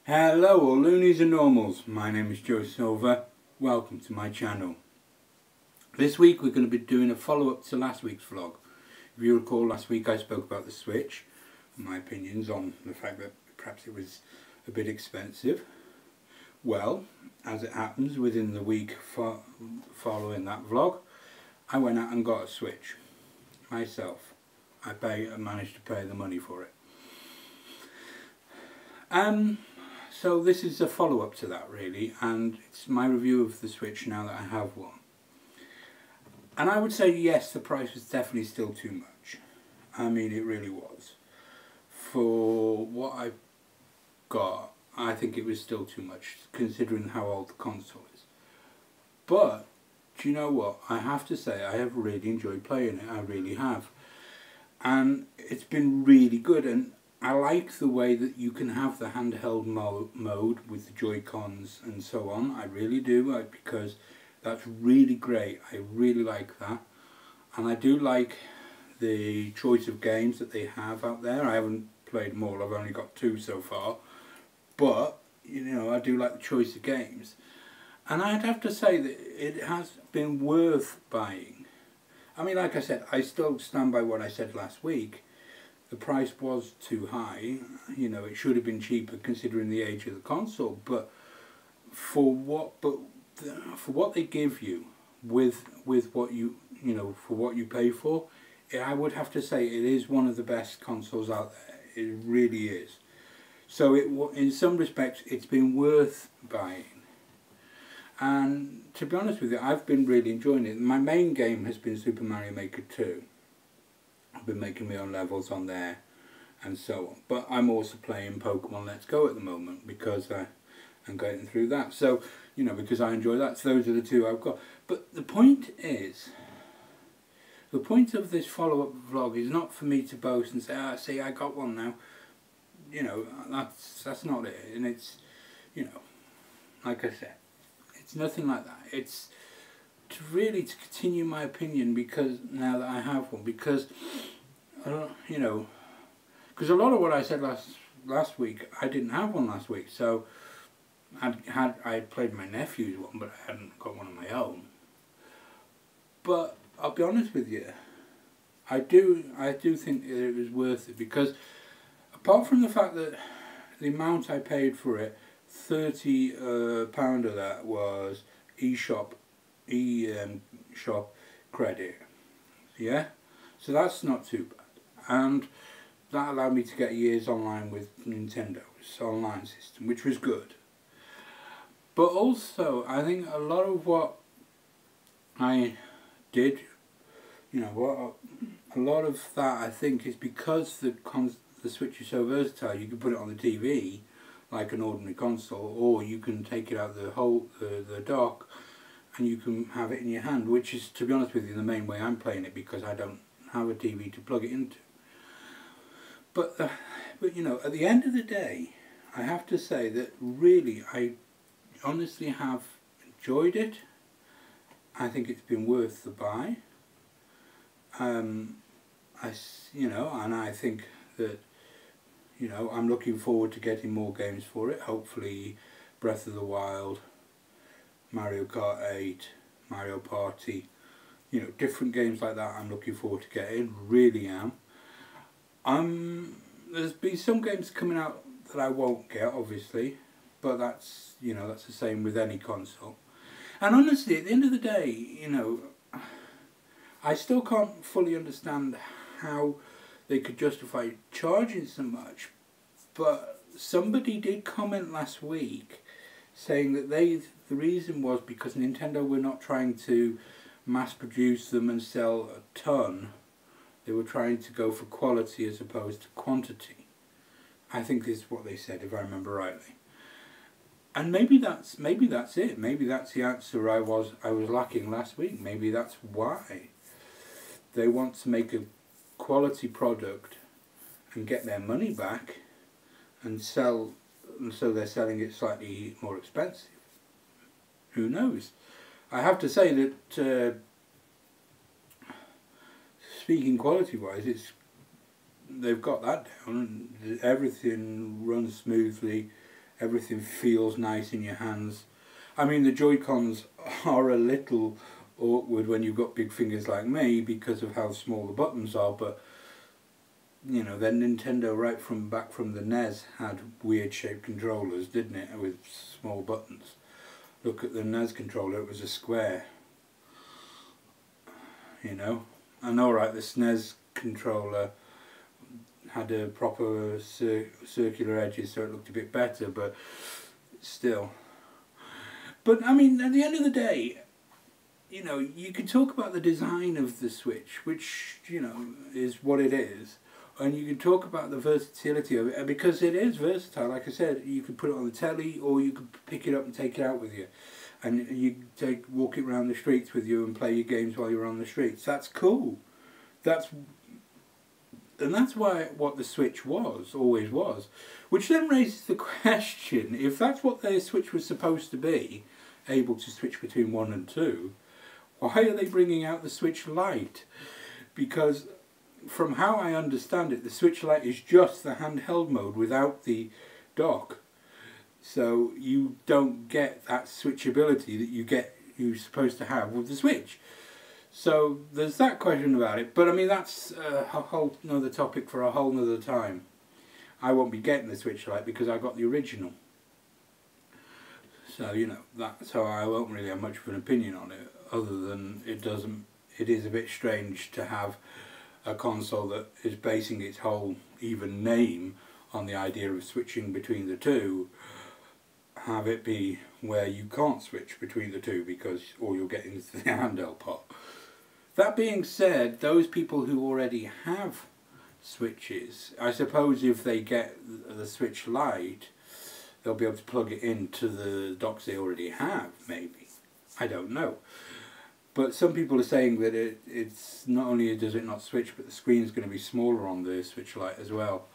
Hello all loonies and normals, my name is Joe Silver, welcome to my channel. This week we're going to be doing a follow-up to last week's vlog. If you recall, last week I spoke about the Switch, and my opinions on the fact that perhaps it was a bit expensive. Well, as it happens, within the week following that vlog, I went out and got a Switch myself. I managed to pay the money for it. So this is a follow-up to that really, and it's my review of the Switch now that I have one. And I would say yes, the price was definitely still too much. I mean, it really was. For what I got, I think it was still too much, considering how old the console is. But, do you know what? I have to say, I have really enjoyed playing it, I really have. And it's been really good, and I like the way that you can have the handheld mode with the Joy-Cons and so on. I really do, because that's really great. I really like that. And I do like the choice of games that they have out there. I haven't played them all, I've only got 2 so far. But, you know, I do like the choice of games. And I'd have to say that it has been worth buying. I mean, like I said, I still stand by what I said last week. The price was too high, you know, it should have been cheaper considering the age of the console, but for what they give you with what you know, for what you pay for, I would have to say it is one of the best consoles out there. It really is. So in some respects it's been worth buying. And to be honest with you, I've been really enjoying it. My main game has been Super Mario Maker 2. I've been making my own levels on there and so on. But I'm also playing Pokemon Let's Go at the moment because I'm getting through that. So, you know, because I enjoy that. So those are the 2 I've got. But the point is, the point of this follow-up vlog is not for me to boast and say, ah, see, I got one now. You know, that's not it. And it's, you know, like I said, it's nothing like that. It's to continue my opinion, because now that I have one, because you know, because a lot of what I said last week, I didn't have one last week. So I played my nephew's one, but I hadn't got one of my own. But I'll be honest with you, I do think that it was worth it, because apart from the fact that the amount I paid for it, £30 of that was eShop credit, yeah, so that's not too bad, and that allowed me to get years online with Nintendo's online system, which was good. But also, I think a lot of what I did, you know, a lot of that I think is because the Switch is so versatile. You can put it on the TV like an ordinary console, or you can take it out the dock and you can have it in your hand, which is, to be honest with you, the main way I'm playing it, because I don't have a TV to plug it into. But you know, at the end of the day, I have to say that really I honestly have enjoyed it. I think it's been worth the buy. You know, and I think that, you know, I'm looking forward to getting more games for it. Hopefully Breath of the Wild, Mario Kart 8, Mario Party, you know, different games like that I'm looking forward to getting, really am. There's been some games coming out that I won't get, obviously, but that's, you know, that's the same with any console. And honestly, at the end of the day, you know, I still can't fully understand how they could justify charging so much, but somebody did comment last week saying that the reason was because Nintendo were not trying to mass produce them and sell a ton. They were trying to go for quality as opposed to quantity. I think this is what they said, if I remember rightly. And maybe that's it. Maybe that's the answer I was lacking last week. Maybe that's why they want to make a quality product and get their money back and sell, and so they're selling it slightly more expensive. Who knows? I have to say that speaking quality wise, they've got that down. Everything runs smoothly, Everything feels nice in your hands. I mean, the Joy-Cons are a little awkward when you've got big fingers like me because of how small the buttons are, but you know, then Nintendo right from back from the NES had weird shaped controllers, didn't it, with small buttons. Look at the NES controller, it was a square, you know. And alright, the SNES controller had a proper circular edges, so it looked a bit better, but still. But I mean, at the end of the day, you know, you could talk about the design of the Switch, which, you know, is what it is, and you can talk about the versatility of it, because it is versatile. Like I said, you could put it on the telly, or you could pick it up and take it out with you, and you walk it around the streets with you and play your games while you're on the streets. That's cool. And that's why what the Switch always was. Which then raises the question, if that's what the Switch was supposed to be, able to switch between 1 and 2, why are they bringing out the Switch Lite? Because from how I understand it, the Switch Lite is just the handheld mode without the dock. So you don't get that switchability that you're supposed to have with the Switch. So there's that question about it, but I mean that's a whole another topic for a whole nother time. I won't be getting the Switch Lite because I got the original. So you know, so I won't really have much of an opinion on it, other than it is a bit strange to have a console that is basing its whole even name on the idea of switching between the two, have it be where you can't switch between the two because all you're getting is the handheld part. That being said, those people who already have Switches, I suppose if they get the Switch Lite, they'll be able to plug it into the docks they already have, maybe. I don't know. But some people are saying that it's not only does it not switch, but the screen's going to be smaller on the Switch Lite as well.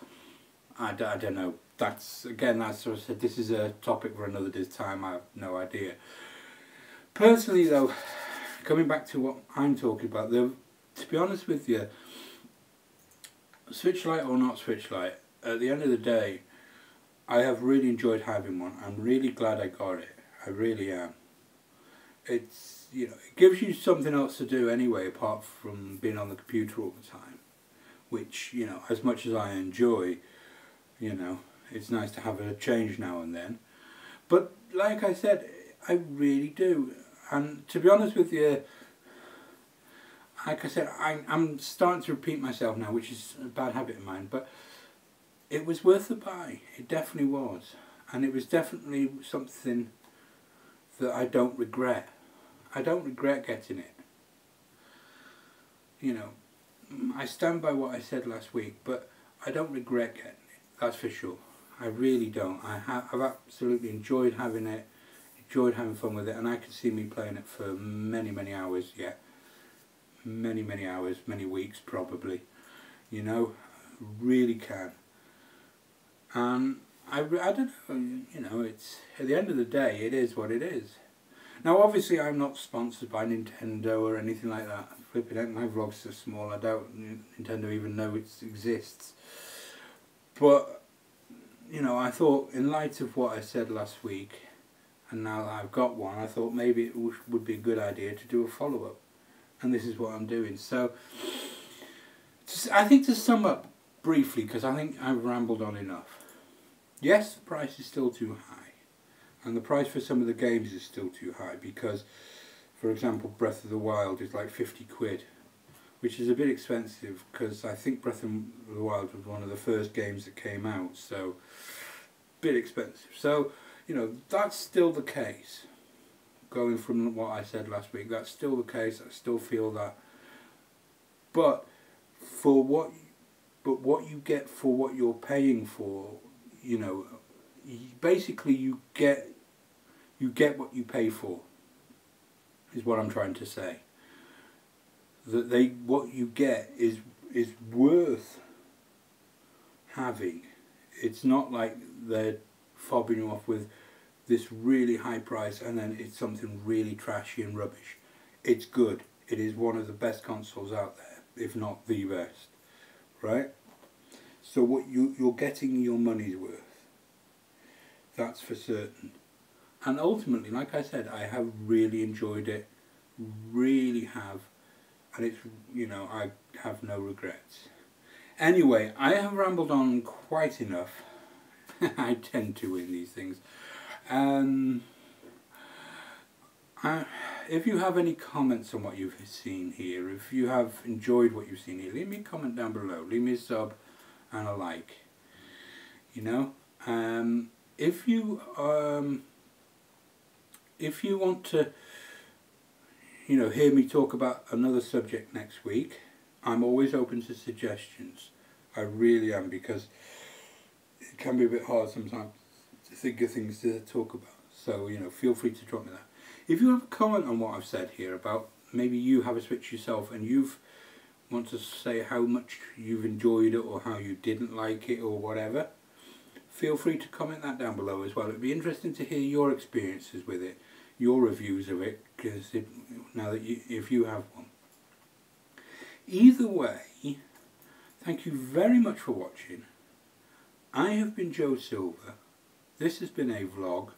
I don't know. That's, again, that's sort of said, this is a topic for another time, I have no idea. Personally though, coming back to what I'm talking about, to be honest with you, Switch Lite or not Switch Lite, at the end of the day, I have really enjoyed having one. I'm really glad I got it. I really am. It's, you know, it gives you something else to do anyway, apart from being on the computer all the time, which, you know, as much as I enjoy, you know, it's nice to have a change now and then. But like I said, I really do. And to be honest with you, like I said, I'm starting to repeat myself now, which is a bad habit of mine, but it was worth the buy. It definitely was. And it was definitely something that I don't regret. I don't regret getting it. You know, I stand by what I said last week, but I don't regret getting it. That's for sure. I really don't. I've absolutely enjoyed having it, enjoyed having fun with it, and I can see me playing it for many, many hours yet. Many, many hours, many weeks probably. You know, really can. And I don't know, you know, it's, at the end of the day, it is what it is. Now obviously I'm not sponsored by Nintendo or anything like that. Flipping out, my vlog's so small, I doubt Nintendo even know it exists. But, you know, I thought, in light of what I said last week, and now that I've got one, I thought maybe it would be a good idea to do a follow-up. And this is what I'm doing. So, I think to sum up briefly, because I think I've rambled on enough. Yes, the price is still too high. And the price for some of the games is still too high, because, for example, Breath of the Wild is like 50 quid. Which is a bit expensive, because I think Breath of the Wild was one of the first games that came out, so a bit expensive. So, you know, that's still the case. Going from what I said last week, that's still the case. I still feel that. But what you get for what you're paying for, you know, basically you get what you pay for, is what I'm trying to say. That what you get is worth having. It's not like they're fobbing you off with this really high price and then it's something really trashy and rubbish. It's good. It is one of the best consoles out there, if not the best, right? So what you're getting your money's worth. that's for certain. And ultimately, like I said, I have really enjoyed it, really have, and it's, you know, I have no regrets. Anyway, I have rambled on quite enough. I tend to in these things. If you have any comments on what you've seen here, if you have enjoyed what you've seen here, leave me a comment down below. Leave me a sub and a like. You know, if you want to, you know, hear me talk about another subject next week, I'm always open to suggestions. I really am, because it can be a bit hard sometimes to think of things to talk about. So, you know, feel free to drop me that. If you have a comment on what I've said here about, maybe you have a Switch yourself and you want to say how much you've enjoyed it or how you didn't like it or whatever, feel free to comment that down below as well. It'd be interesting to hear your experiences with it, your reviews of it, because now that if you have one. Either way, thank you very much for watching. I have been Joe Silver. This has been a vlog.